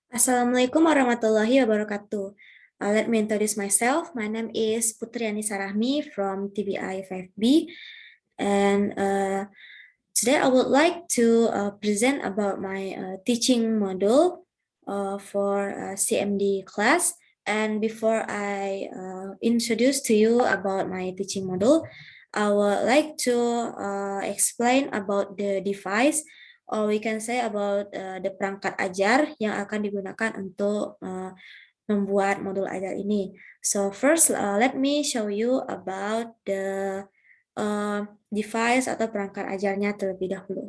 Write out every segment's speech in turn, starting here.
Assalamualaikum warahmatullahi wabarakatuh. Let me introduce myself. My name is Putri Anissa Rahmi from TBI 5B, and today I would like to present about my teaching module for CMD class. And before I introduce to you about my teaching module, I would like to explain about the device, or we can say about the perangkat ajar yang akan digunakan untuk membuat modul ajar ini. So first, let me show you about the device atau perangkat ajarnya terlebih dahulu.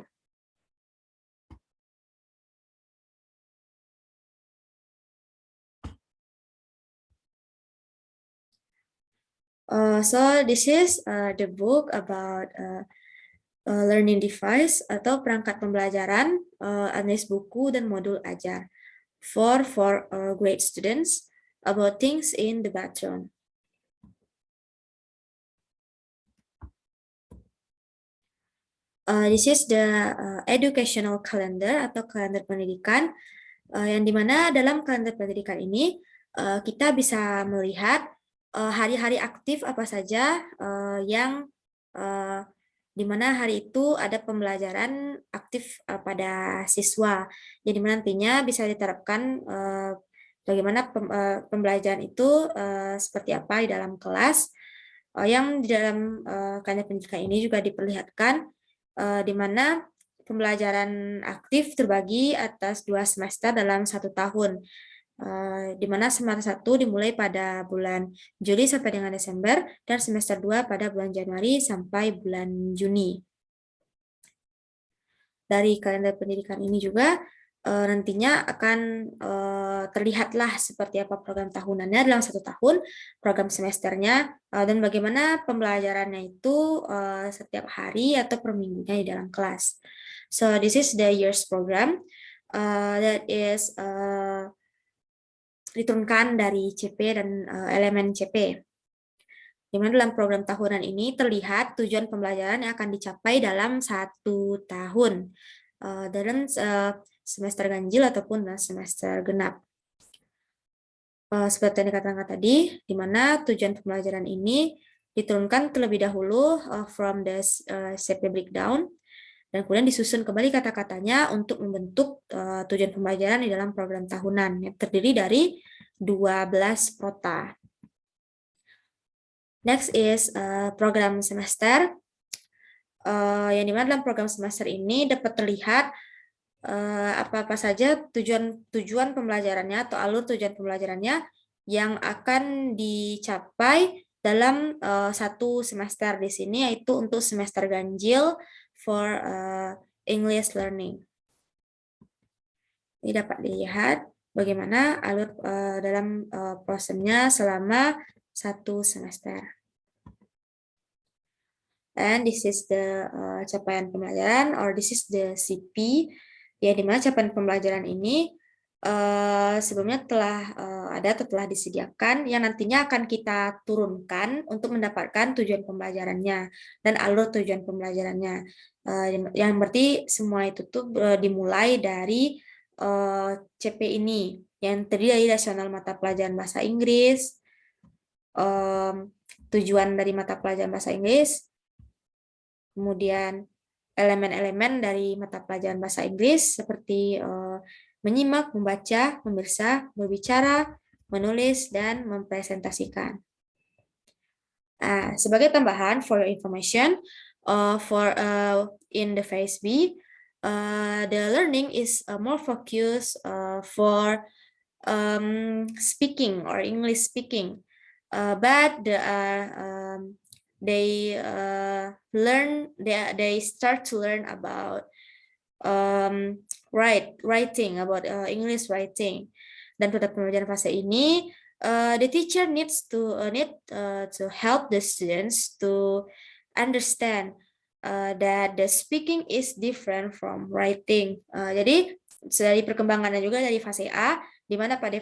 So this is the book about learning device atau perangkat pembelajaran, Anes buku dan modul ajar for grade students about things in the bathroom. This is the educational calendar atau kalender pendidikan, yang dimana dalam kalender pendidikan ini kita bisa melihat hari-hari aktif apa saja yang dimana hari itu ada pembelajaran aktif pada siswa. Jadi nantinya bisa diterapkan bagaimana pembelajaran itu seperti apa di dalam kelas. Yang di dalam kalender pendidikan ini juga diperlihatkan di mana pembelajaran aktif terbagi atas 2 semester dalam 1 tahun, di mana semester 1 dimulai pada bulan Juli sampai dengan Desember, dan semester 2 pada bulan Januari sampai bulan Juni. Dari kalender pendidikan ini juga nantinya akan terlihatlah seperti apa program tahunannya dalam 1 tahun, program semesternya, dan bagaimana pembelajarannya itu setiap hari atau per minggunya di dalam kelas. So this is the year's program that is diturunkan dari CP dan elemen CP. Di mana dalam program tahunan ini terlihat tujuan pembelajaran yang akan dicapai dalam 1 tahun, dalam semester ganjil ataupun semester genap. Seperti yang dikatakan tadi, di mana tujuan pembelajaran ini diturunkan terlebih dahulu from the CP breakdown, dan kemudian disusun kembali kata-katanya untuk membentuk tujuan pembelajaran di dalam program tahunan yang terdiri dari 12 prota. Next is program semester, yang dimana dalam program semester ini dapat terlihat apa-apa saja tujuan pembelajarannya atau alur tujuan pembelajarannya yang akan dicapai dalam 1 semester di sini, yaitu untuk semester ganjil for English learning. Ini dapat dilihat bagaimana alur dalam prosesnya selama 1 semester. And this is the capaian pembelajaran, or this is the CP, ya, di mana capaian pembelajaran ini sebelumnya telah ada atau telah disediakan, yang nantinya akan kita turunkan untuk mendapatkan tujuan pembelajarannya dan alur tujuan pembelajarannya. Yang berarti semua itu tuh dimulai dari CP ini, yang terdiri dari rasional mata pelajaran bahasa Inggris, tujuan dari mata pelajaran bahasa Inggris, kemudian elemen-elemen dari mata pelajaran bahasa Inggris seperti menyimak, membaca, memeriksa, berbicara, menulis, dan mempresentasikan. Sebagai tambahan, for your information, in the phase B, the learning is more focused for speaking or English speaking, but they start to learn about writing, about English writing. Dan pada pembelajaran fase ini, the teacher needs to help the students to understand that the speaking is different from writing. Jadi dari perkembangannya juga dari fase A, di mana pada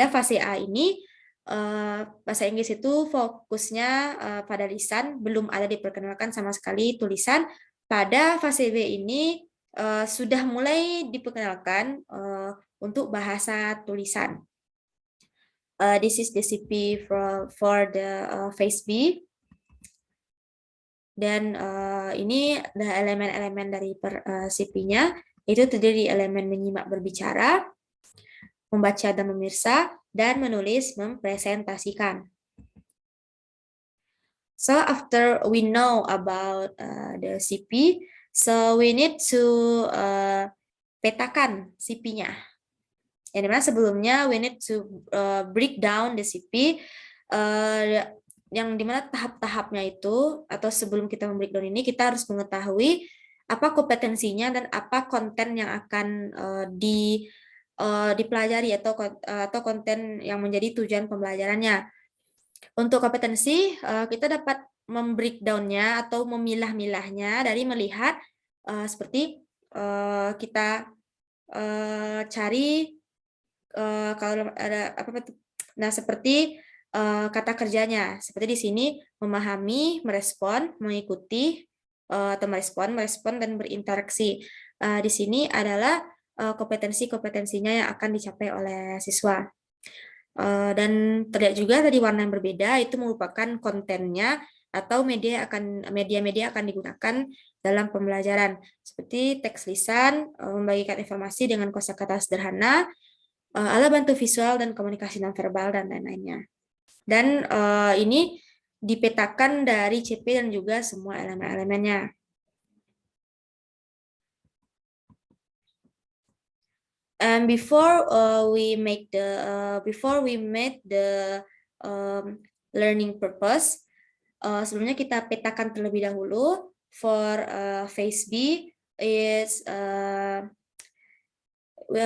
fase A ini bahasa Inggris itu fokusnya pada lisan, belum ada diperkenalkan sama sekali tulisan. Pada fase B ini sudah mulai diperkenalkan untuk bahasa tulisan. This is the CP for the phase B. Dan ini adalah elemen-elemen dari CP-nya, itu terdiri elemen menyimak berbicara, membaca dan memirsa, dan menulis mempresentasikan. So after we know about the CP, so we need to petakan CP-nya. Yang dimana sebelumnya we need to break down the CP, yang dimana tahap-tahapnya itu, atau sebelum kita membreakdown ini, kita harus mengetahui apa kompetensinya dan apa konten yang akan dipelajari atau konten yang menjadi tujuan pembelajarannya. Untuk kompetensi, kita dapat membreakdown-nya atau memilah-milahnya dari melihat seperti kita cari kalau ada apa, nah seperti kata kerjanya, seperti di sini memahami, merespon, mengikuti, atau merespon dan berinteraksi. Di sini adalah kompetensi-kompetensinya yang akan dicapai oleh siswa. Dan terlihat juga tadi warna yang berbeda itu merupakan kontennya atau media-media akan digunakan dalam pembelajaran, seperti teks lisan, membagikan informasi dengan kosakata sederhana, alat bantu visual dan komunikasi nonverbal dan lain-lainnya. Dan ini dipetakan dari CP dan juga semua elemen-elemennya. And before we make the learning purpose, sebelumnya kita petakan terlebih dahulu. For phase B is we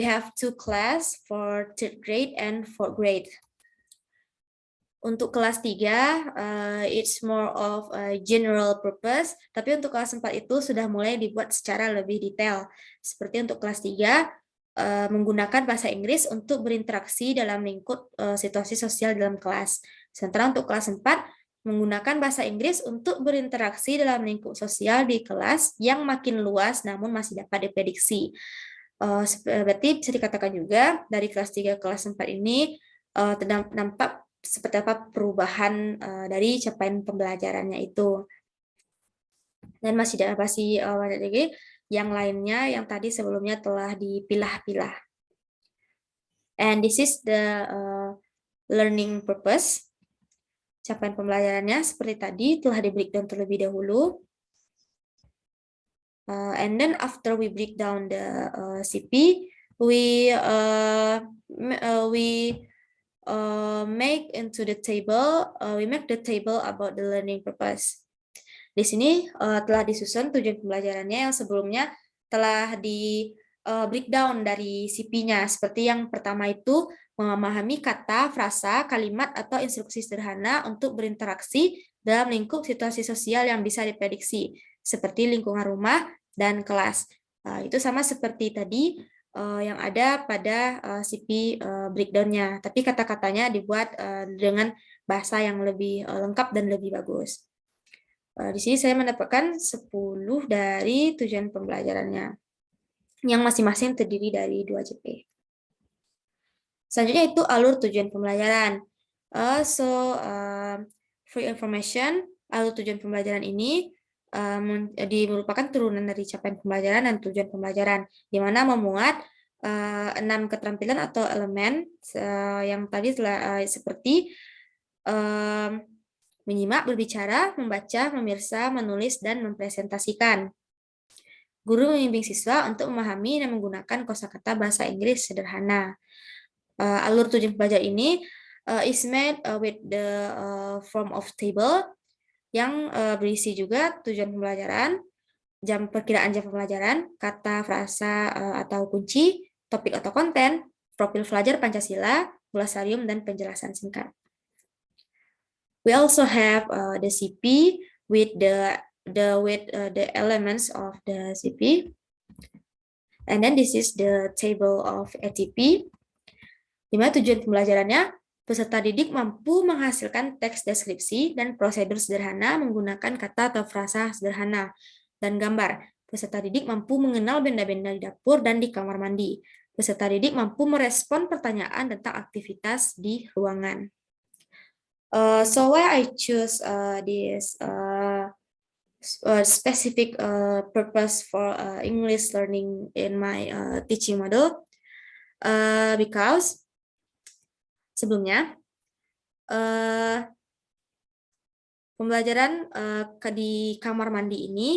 have 2 class for 3rd grade and 4th grade. Untuk kelas 3, it's more of a general purpose, tapi untuk kelas 4 itu sudah mulai dibuat secara lebih detail. Seperti untuk kelas 3, menggunakan bahasa Inggris untuk berinteraksi dalam lingkup situasi sosial dalam kelas. Sementara untuk kelas 4, menggunakan bahasa Inggris untuk berinteraksi dalam lingkup sosial di kelas yang makin luas namun masih dapat diprediksi. Berarti bisa dikatakan juga dari kelas 3 ke kelas 4 ini nampak seperti apa perubahan dari capaian pembelajarannya itu. Dan masih banyak lagi yang lainnya yang tadi sebelumnya telah dipilah-pilah. And this is the learning purpose. Capaian pembelajarannya seperti tadi telah di-breakdown terlebih dahulu. And then after we break down the CP, we make into the table, we make the table about the learning purpose. Di sini telah disusun tujuan pembelajarannya yang sebelumnya telah di breakdown dari CP-nya. Seperti yang pertama itu memahami kata, frasa, kalimat, atau instruksi sederhana untuk berinteraksi dalam lingkup situasi sosial yang bisa diprediksi, seperti lingkungan rumah dan kelas. Itu sama seperti tadi yang ada pada CP breakdown-nya, tapi kata-katanya dibuat dengan bahasa yang lebih lengkap dan lebih bagus. Di sini saya mendapatkan 10 dari tujuan pembelajarannya, yang masing-masing terdiri dari 2 JP. Selanjutnya itu alur tujuan pembelajaran. For information, alur tujuan pembelajaran ini merupakan turunan dari capaian pembelajaran dan tujuan pembelajaran, di mana memuat 6 keterampilan atau elemen yang tadi telah seperti menyimak, berbicara, membaca, memirsa, menulis, dan mempresentasikan. Guru membimbing siswa untuk memahami dan menggunakan kosakata bahasa Inggris sederhana. Alur tujuan pembelajaran ini is made with the form of table yang berisi juga tujuan pembelajaran, perkiraan jam pembelajaran, kata, frasa atau kunci, topik atau konten, profil pelajar Pancasila, glosarium, dan penjelasan singkat. We also have the CP with the elements of the CP, and then this is the table of ATP. Di mana tujuan pembelajarannya, peserta didik mampu menghasilkan teks deskripsi dan prosedur sederhana menggunakan kata atau frasa sederhana dan gambar. Peserta didik mampu mengenal benda-benda di dapur dan di kamar mandi. Peserta didik mampu merespon pertanyaan tentang aktivitas di ruangan. So why I choose this specific purpose for English learning in my teaching model? Because sebelumnya pembelajaran di kamar mandi ini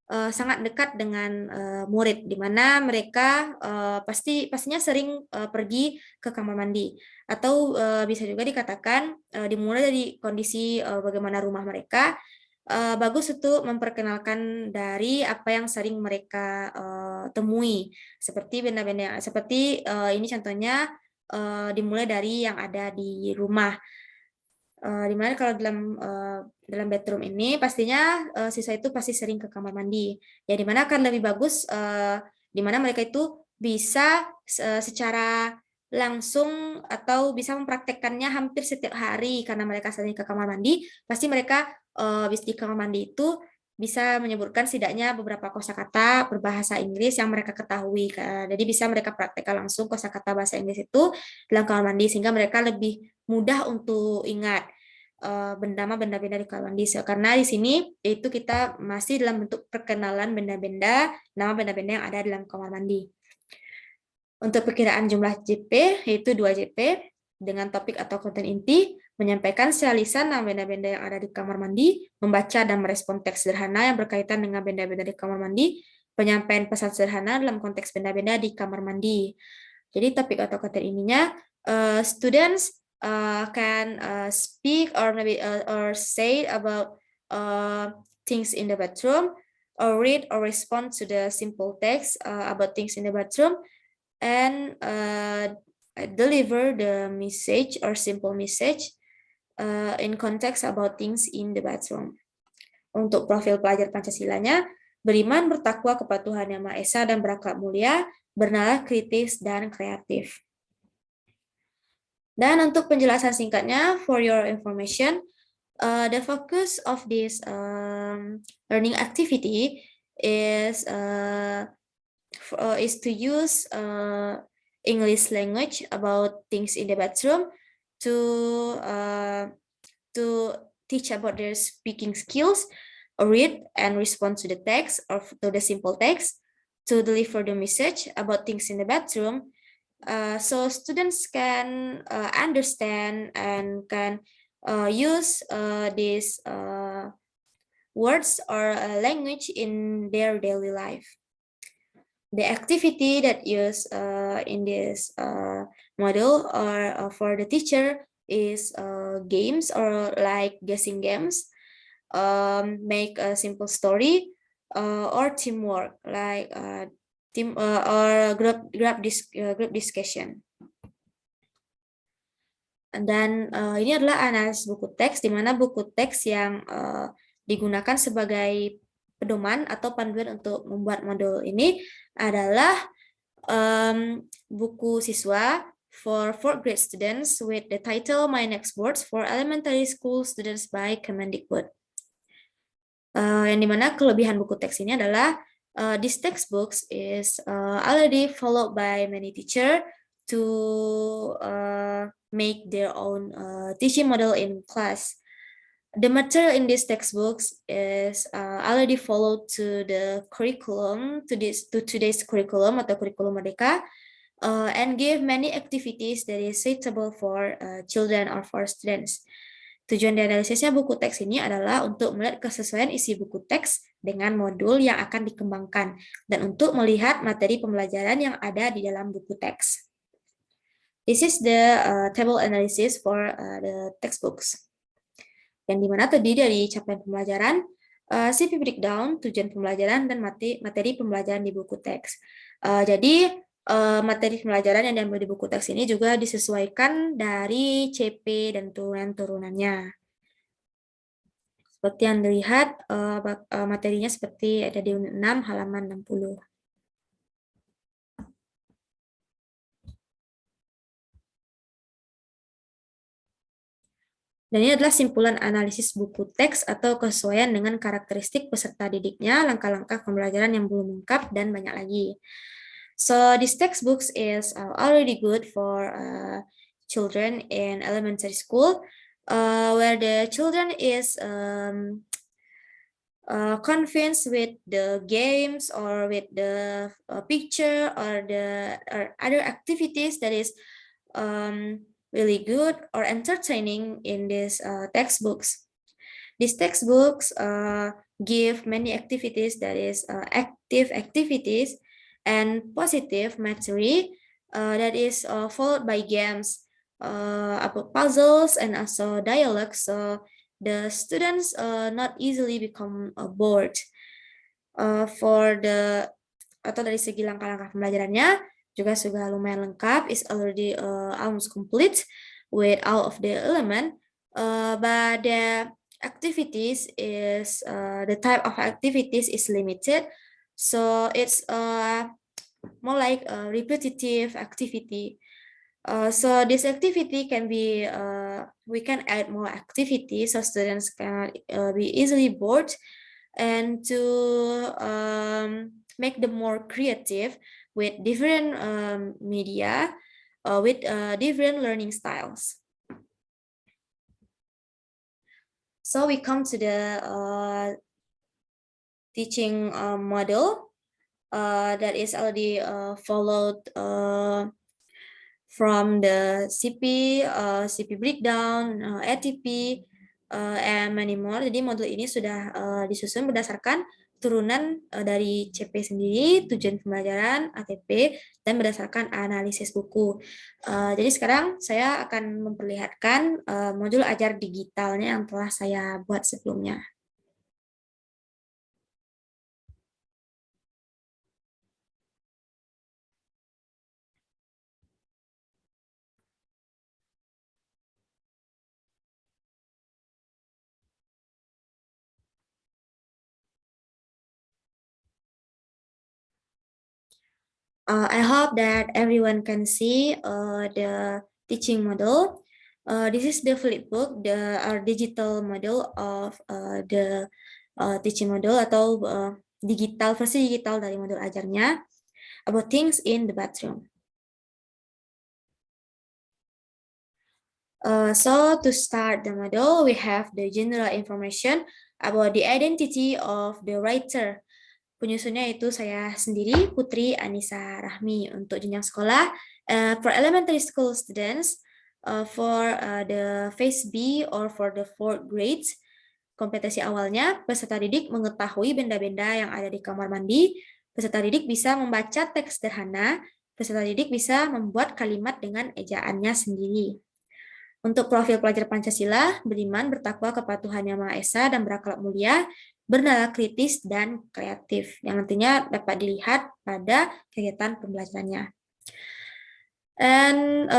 sangat dekat dengan murid, di mana mereka pastinya sering pergi ke kamar mandi, atau bisa juga dikatakan dimulai dari kondisi bagaimana rumah mereka. Bagus untuk memperkenalkan dari apa yang sering mereka temui, seperti benda-benda seperti ini contohnya dimulai dari yang ada di rumah. Dimana kalau dalam bedroom ini pastinya siswa itu pasti sering ke kamar mandi, ya dimana akan lebih bagus dimana mereka itu bisa secara langsung atau bisa mempraktekkannya hampir setiap hari, karena mereka sering ke kamar mandi, pasti mereka di kamar mandi itu bisa menyebutkan setidaknya beberapa kosakata berbahasa Inggris yang mereka ketahui. Jadi bisa mereka praktekkan langsung kosakata bahasa Inggris itu dalam kamar mandi, sehingga mereka lebih mudah untuk ingat benda-benda di kamar mandi. Karena di sini itu kita masih dalam bentuk perkenalan benda-benda, nama benda-benda yang ada dalam kamar mandi. Untuk perkiraan jumlah JP yaitu 2 JP dengan topik atau konten inti, menyampaikan secara lisan nama benda-benda yang ada di kamar mandi, membaca dan merespon teks sederhana yang berkaitan dengan benda-benda di kamar mandi, penyampaian pesan sederhana dalam konteks benda-benda di kamar mandi. Jadi topik atau konten ininya, students can speak or maybe or say about things in the bathroom, or read or respond to the simple text about things in the bathroom, and deliver the message or simple message in context about things in the bathroom. Untuk profil pelajar Pancasilanya, beriman, bertakwa kepada Tuhan Yang Maha Esa dan berakhlak mulia, bernalar kritis dan kreatif. Dan untuk penjelasan singkatnya, for your information, the focus of this learning activity is to use English language about things in the bathroom to teach about their speaking skills, read and respond to the text or to the simple text, to deliver the message about things in the bathroom, so students can understand and can use these words or language in their daily life. The activity that used in this model or for the teacher is games or like guessing games, make a simple story, or teamwork like team or group discussion. Dan ini adalah analisis buku teks, di mana buku teks yang digunakan sebagai pedoman atau panduan untuk membuat modul ini adalah buku siswa for 4th grade students with the title My Next Words for Elementary School Students by Kemendikbud. Yang dimana kelebihan buku teks ini adalah this textbooks is already followed by many teachers to make their own teaching model in class. The material in these textbooks is already followed to the curriculum, to today's curriculum atau kurikulum Merdeka, and give many activities that is suitable for children or for students. Tujuan dari analisisnya buku teks ini adalah untuk melihat kesesuaian isi buku teks dengan modul yang akan dikembangkan dan untuk melihat materi pembelajaran yang ada di dalam buku teks. This is the table analysis for the textbooks, yang dimana terdiri dari capaian pembelajaran, CP breakdown, tujuan pembelajaran, dan materi pembelajaran di buku teks. Jadi materi pembelajaran yang diambil di buku teks ini juga disesuaikan dari CP dan turunan-turunannya. Seperti yang dilihat, materinya seperti ada di unit 6 halaman 60. Dan ini adalah simpulan analisis buku teks atau kesesuaian dengan karakteristik peserta didiknya, langkah-langkah pembelajaran yang belum lengkap, dan banyak lagi. So this textbooks is already good for children in elementary school, where the children is convinced with the games or with the picture or the other activities that is really good or entertaining in these textbooks. These textbooks give many activities that is active activities and positive material that is followed by games, puzzles, and also dialogues. So the students not easily become bored. For the atau dari segi langkah-langkah pembelajarannya juga sudah lumayan lengkap, is already almost complete with all of the element, but the activities is the type of activities is limited, so it's more like a repetitive activity. So this activity can be, we can add more activities so students can be easily bored, and to make them more creative with different media, with different learning styles. So we come to the teaching model that is already followed from the CP, CP breakdown, ATP, and many more. Jadi modul ini sudah disusun berdasarkan turunan dari CP sendiri, tujuan pembelajaran, ATP, dan berdasarkan analisis buku. Jadi sekarang saya akan memperlihatkan modul ajar digitalnya yang telah saya buat sebelumnya. I hope that everyone can see the teaching model. This is the flipbook, our digital model of the teaching model atau versi digital dari modul ajarnya, about things in the bathroom. So to start the model, we have the general information about the identity of the writer. Penyusunnya itu saya sendiri, Putri Anissa Rahmi, untuk jenjang sekolah. For elementary school students, for the phase B or for the 4th grades, kompetensi awalnya, peserta didik mengetahui benda-benda yang ada di kamar mandi, peserta didik bisa membaca teks sederhana, peserta didik bisa membuat kalimat dengan ejaannya sendiri. Untuk profil pelajar Pancasila, beriman, bertakwa kepada Tuhan Yang Maha Esa, dan berakhlak mulia, bernalar kritis dan kreatif, yang nantinya dapat dilihat pada kegiatan pembelajarannya. And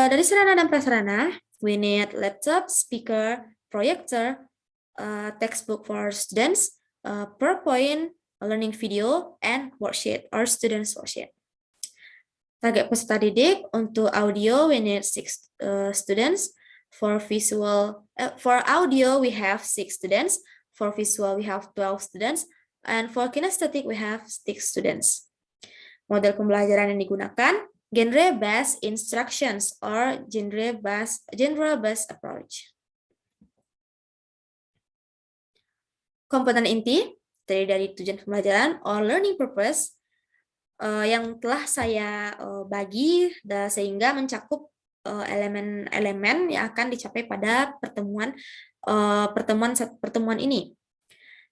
dari sarana dan prasarana, we need laptop, speaker, projector, textbook for students, PowerPoint, learning video, and worksheet or students worksheet. Target peserta didik untuk audio, we need 6 students. For visual, for audio, we have 6 students. For visual, we have 12 students. And for kinesthetic, we have 6 students. Model pembelajaran yang digunakan, genre-based instructions or genre-based approach. Komponen inti dari tujuan pembelajaran or learning purpose yang telah saya bagi sehingga mencakup elemen-elemen yang akan dicapai pada pertemuan ini.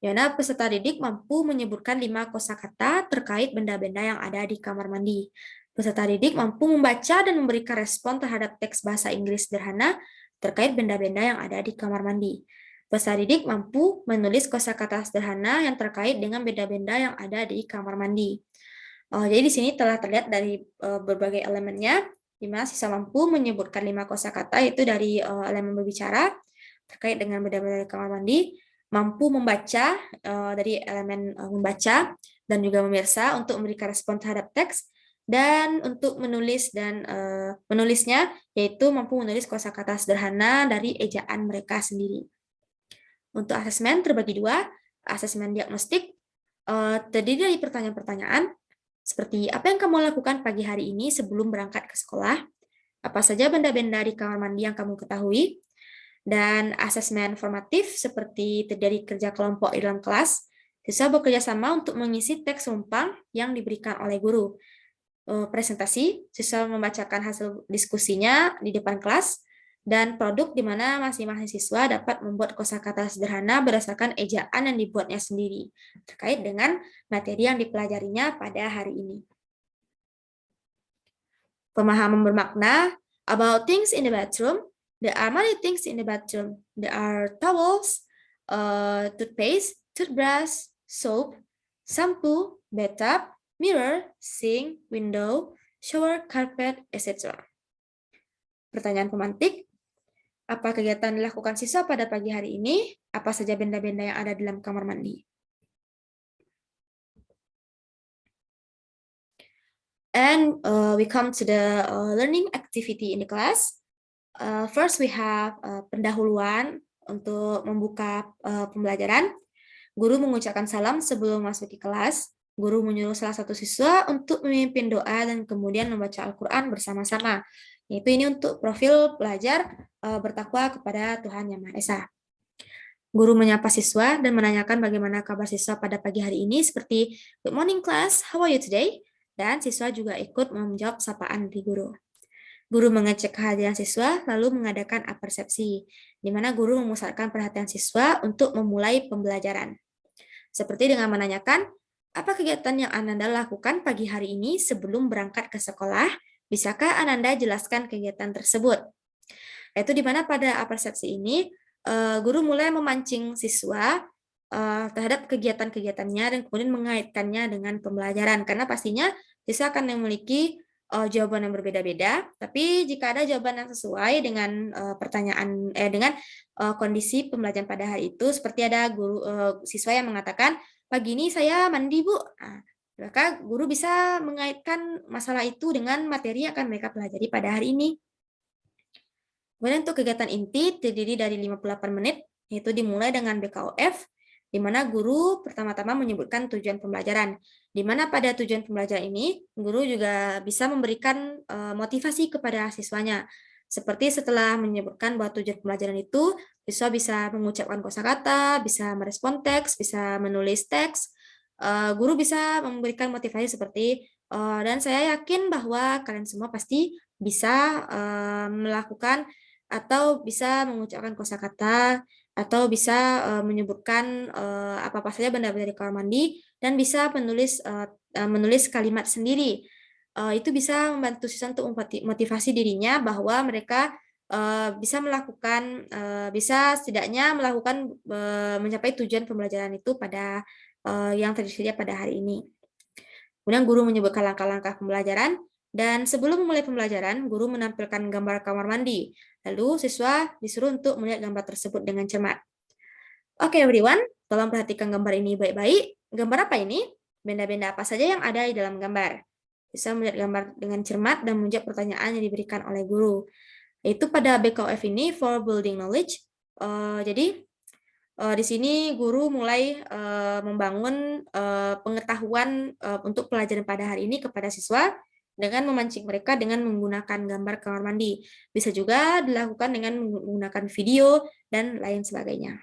Yana peserta didik mampu menyebutkan 5 kosakata terkait benda-benda yang ada di kamar mandi. Peserta didik mampu membaca dan memberikan respon terhadap teks bahasa Inggris sederhana terkait benda-benda yang ada di kamar mandi. Peserta didik mampu menulis kosakata sederhana yang terkait dengan benda-benda yang ada di kamar mandi. Jadi di sini telah terlihat dari berbagai elemennya, di mana siswa mampu menyebutkan 5 kosakata, yaitu dari elemen berbicara terkait dengan benda-benda di kamar mandi, mampu membaca dari elemen membaca dan juga memirsa untuk memberikan respon terhadap teks, Dan untuk menulis dan menulisnya, yaitu mampu menulis kosakata sederhana dari ejaan mereka sendiri. Untuk asesmen terbagi dua, asesmen diagnostik terdiri dari pertanyaan-pertanyaan seperti apa yang kamu lakukan pagi hari ini sebelum berangkat ke sekolah, apa saja benda-benda di kamar mandi yang kamu ketahui, dan asesmen formatif seperti terjadi kerja kelompok di dalam kelas, siswa bekerja sama untuk mengisi teks rumpang yang diberikan oleh guru. Presentasi, siswa membacakan hasil diskusinya di depan kelas, dan produk di mana masing-masing siswa dapat membuat kosakata sederhana berdasarkan ejaan yang dibuatnya sendiri, terkait dengan materi yang dipelajarinya pada hari ini. Pemahaman bermakna, about things in the bathroom. There are many things in the bathroom. There are towels, toothpaste, toothbrush, soap, shampoo, bathtub, mirror, sink, window, shower, carpet, etc. Pertanyaan pemantik, apa kegiatan dilakukan siswa pada pagi hari ini? Apa saja benda-benda yang ada dalam kamar mandi? And we come to the learning activity in the class. First, we have pendahuluan untuk membuka pembelajaran. Guru mengucapkan salam sebelum masuk ke kelas. Guru menyuruh salah satu siswa untuk memimpin doa dan kemudian membaca Al-Quran bersama-sama. Yaitu ini untuk profil pelajar bertakwa kepada Tuhan Yang Maha Esa. Guru menyapa siswa dan menanyakan bagaimana kabar siswa pada pagi hari ini seperti "Good morning class, how are you today?" Dan siswa juga ikut menjawab sapaan dari guru. Guru mengecek kehadiran siswa lalu mengadakan apersepsi, di mana guru memusatkan perhatian siswa untuk memulai pembelajaran. Seperti dengan menanyakan, apa kegiatan yang Ananda lakukan pagi hari ini sebelum berangkat ke sekolah? Bisakah Ananda jelaskan kegiatan tersebut? Yaitu di mana pada apersepsi ini, guru mulai memancing siswa terhadap kegiatan-kegiatannya dan kemudian mengaitkannya dengan pembelajaran. Karena pastinya siswa akan memiliki jawaban yang berbeda-beda, tapi jika ada jawaban yang sesuai dengan pertanyaan dengan kondisi pembelajaran pada hari itu, seperti ada guru siswa yang mengatakan, pagi ini saya mandi Bu. Nah, maka guru bisa mengaitkan masalah itu dengan materi yang akan mereka pelajari pada hari ini. Kemudian untuk kegiatan inti terdiri dari 58 menit, yaitu dimulai dengan BKOF, di mana guru pertama-tama menyebutkan tujuan pembelajaran. Di mana pada tujuan pembelajaran ini, guru juga bisa memberikan motivasi kepada siswanya. Seperti setelah menyebutkan bahwa tujuan pembelajaran itu, siswa bisa mengucapkan kosakata, bisa merespon teks, bisa menulis teks. Guru bisa memberikan motivasi seperti, dan saya yakin bahwa kalian semua pasti bisa melakukan atau bisa mengucapkan kosakata atau bisa menyebutkan apa-apa saja benda-benda di kamar mandi dan bisa menulis kalimat sendiri. Itu bisa membantu siswa untuk motivasi dirinya bahwa mereka bisa melakukan bisa setidaknya melakukan mencapai tujuan pembelajaran itu pada yang tersedia pada hari ini. Kemudian guru menyebutkan langkah-langkah pembelajaran dan sebelum memulai pembelajaran, guru menampilkan gambar kamar mandi. Lalu siswa disuruh untuk melihat gambar tersebut dengan cermat. Oke, everyone, tolong perhatikan gambar ini baik-baik. Gambar apa ini? Benda-benda apa saja yang ada di dalam gambar? Siswa melihat gambar dengan cermat dan menjawab pertanyaan yang diberikan oleh guru. Yaitu pada BKOF ini, for building knowledge. Jadi, di sini guru mulai membangun pengetahuan untuk pelajaran pada hari ini kepada siswa dengan memancing mereka dengan menggunakan gambar kamar mandi. Bisa juga dilakukan dengan menggunakan video dan lain sebagainya.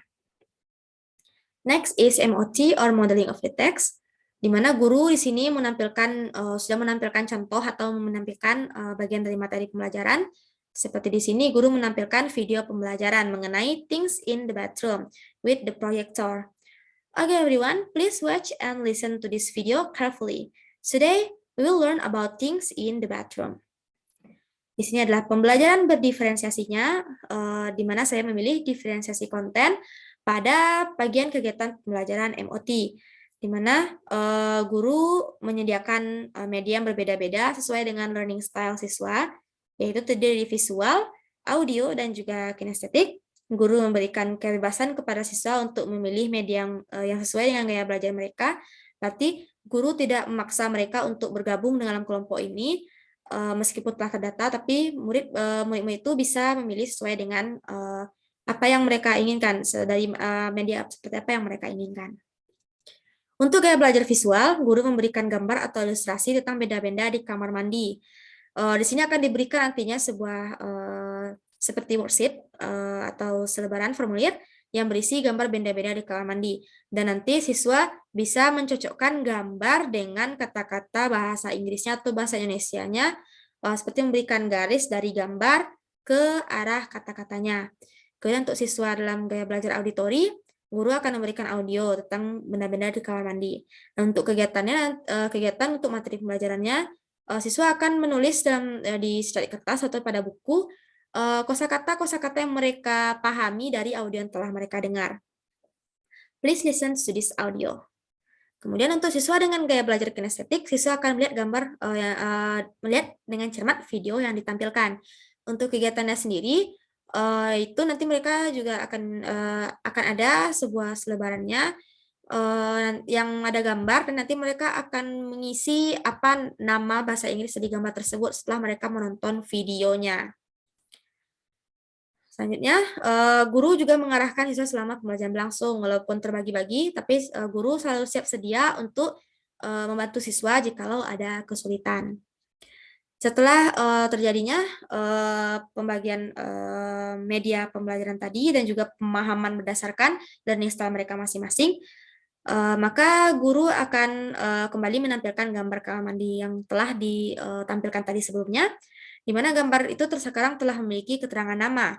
Next is MOT or modeling of the text, di mana guru di sini sudah menampilkan contoh atau menampilkan bagian dari materi pembelajaran. Seperti di sini guru menampilkan video pembelajaran mengenai things in the bathroom with the projector. Okay, everyone, please watch and listen to this video carefully. Today, we will learn about things in the bathroom. Di sini adalah pembelajaran berdiferensiasinya, di mana saya memilih diferensiasi konten pada bagian kegiatan pembelajaran MOT, di mana guru menyediakan media yang berbeda-beda sesuai dengan learning style siswa, yaitu terdiri dari visual, audio, dan juga kinestetik. Guru memberikan kebebasan kepada siswa untuk memilih media yang sesuai dengan gaya belajar mereka. Berarti guru tidak memaksa mereka untuk bergabung dalam kelompok ini, meskipun telah terdata, tapi murid-murid itu bisa memilih sesuai dengan apa yang mereka inginkan, dari media seperti apa yang mereka inginkan. Untuk gaya belajar visual, guru memberikan gambar atau ilustrasi tentang benda-benda di kamar mandi. Di sini akan diberikan nantinya sebuah seperti worksheet atau selebaran formulir yang berisi gambar benda-benda di kamar mandi. Dan nanti siswa bisa mencocokkan gambar dengan kata-kata bahasa Inggrisnya atau bahasa Indonesianya, seperti memberikan garis dari gambar ke arah kata-katanya. Kemudian untuk siswa dalam gaya belajar auditori, guru akan memberikan audio tentang benda-benda di kamar mandi. Nah, untuk kegiatan untuk materi pembelajarannya, siswa akan menulis di secari kertas atau pada buku kosakata-kosakata yang mereka pahami dari audio yang telah mereka dengar. Please listen to this audio. Kemudian untuk siswa dengan gaya belajar kinestetik, siswa akan melihat dengan cermat video yang ditampilkan. Untuk kegiatannya sendiri, itu nanti mereka juga akan ada sebuah selebarannya yang ada gambar, dan nanti mereka akan mengisi apa nama bahasa Inggris di gambar tersebut setelah mereka menonton videonya. Selanjutnya, guru juga mengarahkan siswa selama pembelajaran berlangsung, walaupun terbagi-bagi, tapi guru selalu siap sedia untuk membantu siswa jikalau ada kesulitan. Setelah terjadinya pembagian media pembelajaran tadi dan juga pemahaman berdasarkan learning style mereka masing-masing, maka guru akan kembali menampilkan gambar kamar mandi yang telah ditampilkan tadi sebelumnya, di mana gambar itu sekarang telah memiliki keterangan nama.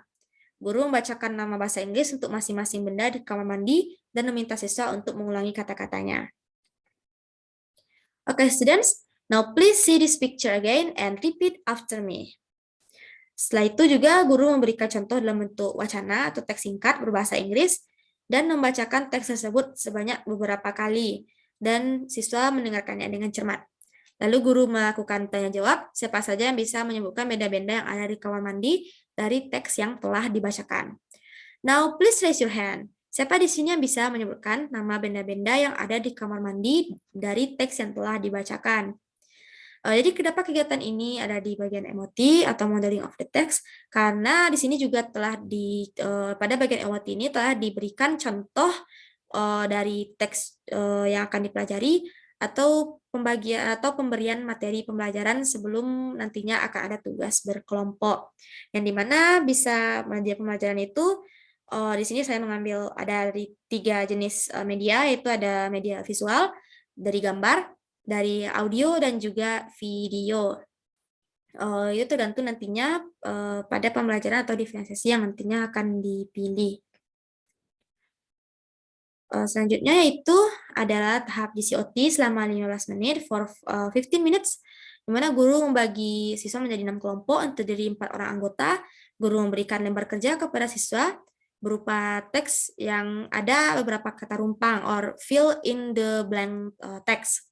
Guru membacakan nama bahasa Inggris untuk masing-masing benda di kamar mandi dan meminta siswa untuk mengulangi kata-katanya. Okay, students, now please see this picture again and repeat after me. Setelah itu juga guru memberikan contoh dalam bentuk wacana atau teks singkat berbahasa Inggris dan membacakan teks tersebut sebanyak beberapa kali, dan siswa mendengarkannya dengan cermat. Lalu guru melakukan tanya jawab, siapa saja yang bisa menyebutkan benda-benda yang ada di kamar mandi dari teks yang telah dibacakan. Now please raise your hand. Siapa di sini yang bisa menyebutkan nama benda-benda yang ada di kamar mandi dari teks yang telah dibacakan? Jadi kenapa kegiatan ini ada di bagian emoti atau modeling of the text? Karena di sini juga pada bagian emoti ini telah diberikan contoh dari teks yang akan dipelajari atau pemberian materi pembelajaran sebelum nantinya akan ada tugas berkelompok. Yang dimana bisa media pembelajaran itu di sini saya mengambil ada dari 3 jenis media, yaitu ada media visual dari gambar, dari audio, dan juga video. Itu tergantung nantinya pada pembelajaran atau diferensiasi yang nantinya akan dipilih. Selanjutnya yaitu adalah tahap GCOT selama 15 menit for 15 minutes, di mana guru membagi siswa menjadi 6 kelompok yang terdiri 4 orang anggota. Guru memberikan lembar kerja kepada siswa berupa teks yang ada beberapa kata rumpang or fill in the blank text.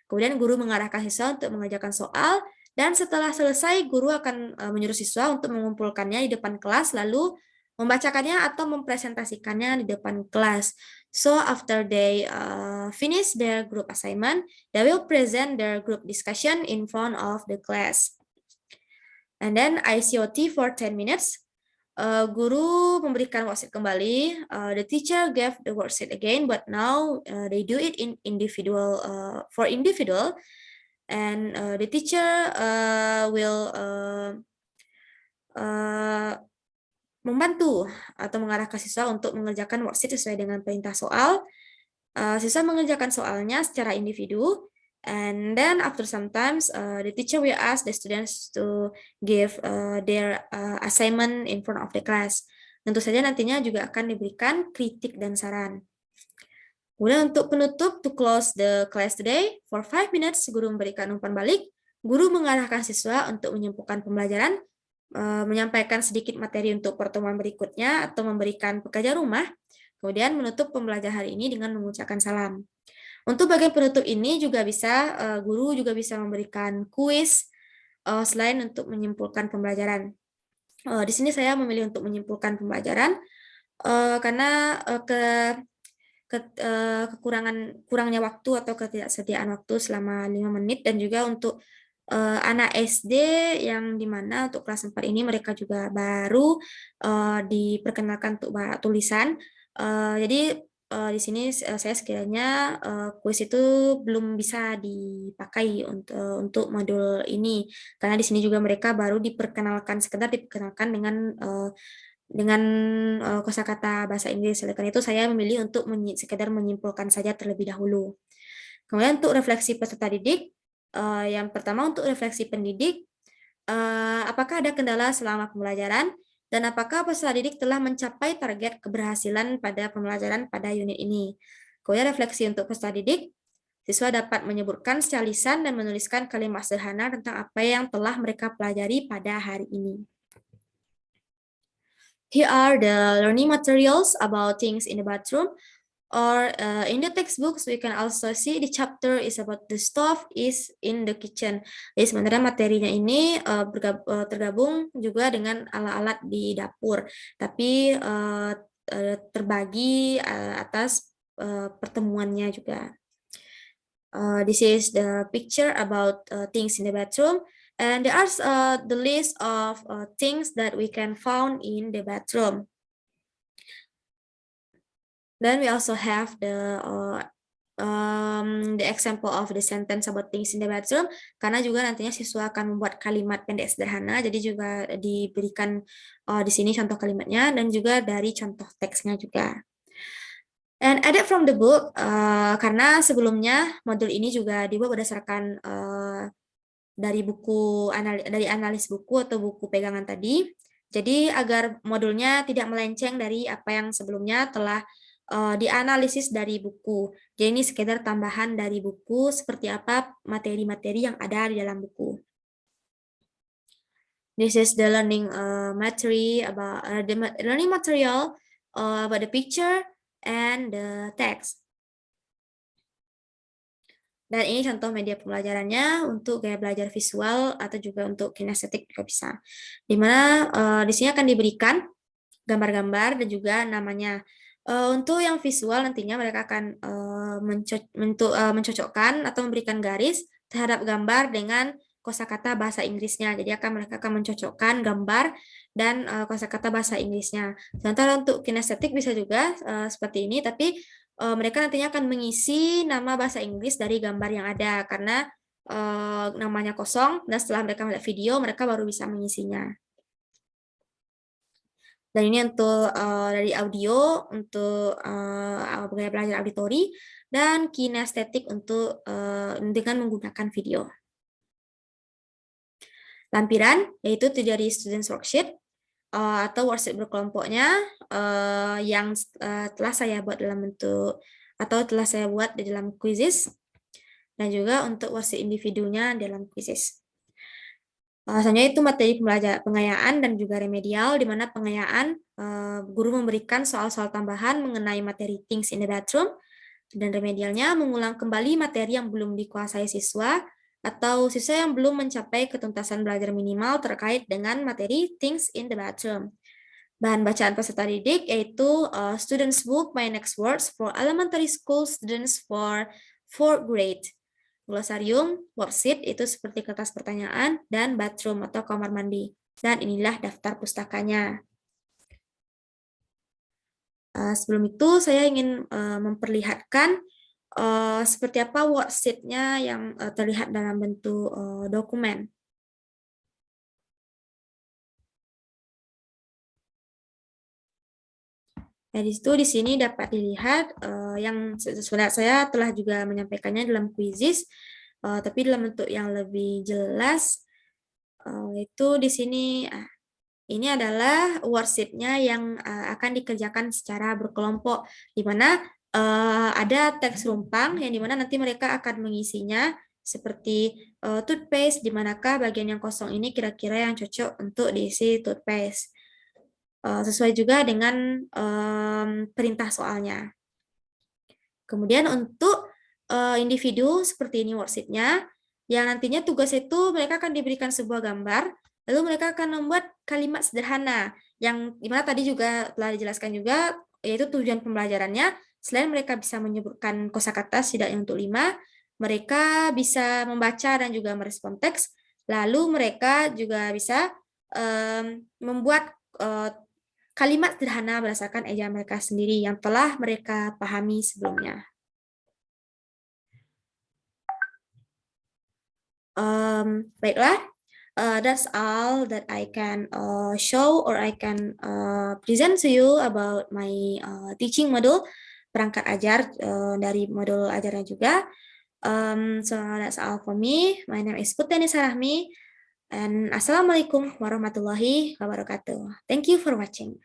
Kemudian guru mengarahkan siswa untuk mengerjakan soal, dan setelah selesai guru akan menyuruh siswa untuk mengumpulkannya di depan kelas lalu membacakannya atau mempresentasikannya di depan kelas. So after they finish their group assignment, they will present their group discussion in front of the class. And then ICOT for 10 minutes. Guru memberikan worksheet kembali. The teacher gave the worksheet again, but now they do it in individual for individual, and the teacher will membantu atau mengarahkan siswa untuk mengerjakan worksheet sesuai dengan perintah soal. Siswa mengerjakan soalnya secara individu, and then after sometimes the teacher will ask the students to give their assignment in front of the class. Tentu saja nantinya juga akan diberikan kritik dan saran. Kemudian untuk penutup, to close the class today, for 5 minutes, guru memberikan umpan balik. Guru mengarahkan siswa untuk menyimpulkan pembelajaran, menyampaikan sedikit materi untuk pertemuan berikutnya, atau memberikan pekerjaan rumah, kemudian menutup pembelajaran hari ini dengan mengucapkan salam. Untuk bagian penutup ini juga bisa, guru juga bisa memberikan kuis selain untuk menyimpulkan pembelajaran. Di sini saya memilih untuk menyimpulkan pembelajaran karena kurangnya waktu atau ketidaksediaan waktu selama 5 menit, dan juga untuk anak SD yang dimana untuk kelas 4 ini mereka juga baru diperkenalkan untuk tulisan. Jadi di sini saya sekiranya kuis itu belum bisa dipakai untuk modul ini, karena di sini juga mereka baru sekedar diperkenalkan dengan kosakata bahasa Inggris. Oleh karena itu saya memilih untuk sekedar menyimpulkan saja terlebih dahulu. Kemudian untuk refleksi peserta didik, yang pertama untuk refleksi pendidik, apakah ada kendala selama pembelajaran, dan apakah peserta didik telah mencapai target keberhasilan pada pembelajaran pada unit ini. Kemudian refleksi untuk peserta didik, siswa dapat menyebutkan secara lisan dan menuliskan kalimat sederhana tentang apa yang telah mereka pelajari pada hari ini. Here are the learning materials about things in the bathroom. Or in the textbooks, we can also see the chapter is about the stove is in the kitchen. Jadi sebenarnya materinya ini tergabung juga dengan alat-alat di dapur, tapi terbagi atas pertemuannya juga. This is the picture about things in the bathroom, and there are the list of things that we can found in the bathroom. Then we also have the example of the sentence about things in the bathroom, karena juga nantinya siswa akan membuat kalimat pendek sederhana, jadi juga diberikan di sini contoh kalimatnya dan juga dari contoh teksnya juga. And added from the book, karena sebelumnya modul ini juga dibuat berdasarkan dari analis buku atau buku pegangan tadi. Jadi agar modulnya tidak melenceng dari apa yang sebelumnya telah dianalisis dari buku. Jadi ini sekedar tambahan dari buku seperti apa materi-materi yang ada di dalam buku. This is the learning material about the picture and the text. Dan ini contoh media pembelajarannya untuk gaya belajar visual atau juga untuk kinestetik juga bisa. Dimana di sini akan diberikan gambar-gambar dan juga namanya. Untuk yang visual nantinya mereka akan mencocokkan atau memberikan garis terhadap gambar dengan kosakata bahasa Inggrisnya. Jadi mereka akan mencocokkan gambar dan kosakata bahasa Inggrisnya. Sementara untuk kinestetik bisa juga seperti ini, tapi mereka nantinya akan mengisi nama bahasa Inggris dari gambar yang ada, karena namanya kosong, dan setelah mereka melihat video, mereka baru bisa mengisinya. Dan ini untuk dari audio, untuk gaya belajar auditori, dan kinestetik untuk dengan menggunakan video. Lampiran, yaitu dari Students Worksheet, atau worksheet berkelompoknya yang telah saya buat dalam bentuk atau telah saya buat di dalam quizzes, dan juga untuk worksheet individunya dalam quizzes. Selanjutnya itu materi pengayaan dan juga remedial, di mana pengayaan guru memberikan soal-soal tambahan mengenai materi things in the bathroom, dan remedialnya mengulang kembali materi yang belum dikuasai siswa atau siswa yang belum mencapai ketuntasan belajar minimal terkait dengan materi things in the bathroom. Bahan bacaan peserta didik yaitu Students Book My Next Words for Elementary School Students for 4th grade. Glosarium, worksheet itu seperti kertas pertanyaan, dan bathroom atau kamar mandi. Dan inilah daftar pustakanya. Sebelum itu saya ingin memperlihatkan seperti apa worksheet-nya yang terlihat dalam bentuk dokumen. Nah, di situ di sini dapat dilihat yang sebenarnya saya telah juga menyampaikannya dalam quizzes, tapi dalam bentuk yang lebih jelas, itu di sini ini adalah worksheet-nya yang akan dikerjakan secara berkelompok, di mana ada teks rumpang yang dimana nanti mereka akan mengisinya seperti toothpaste, di manakah bagian yang kosong ini kira-kira yang cocok untuk diisi toothpaste. Sesuai juga dengan perintah soalnya. Kemudian untuk individu seperti ini worksheet-nya, yang nantinya tugas itu mereka akan diberikan sebuah gambar, lalu mereka akan membuat kalimat sederhana, yang dimana tadi juga telah dijelaskan juga, yaitu tujuan pembelajarannya Selain mereka bisa menyebutkan kosakata setidaknya untuk 5, mereka bisa membaca dan juga merespon teks. Lalu mereka juga bisa membuat kalimat sederhana berdasarkan ejaan mereka sendiri yang telah mereka pahami sebelumnya. Baiklah, that's all that I can show or I can present to you about my teaching module, perangkat ajar dari modul ajarnya juga. So that's all for me. My name is Putri Nisarahmi, and Assalamualaikum warahmatullahi wabarakatuh. Thank you for watching.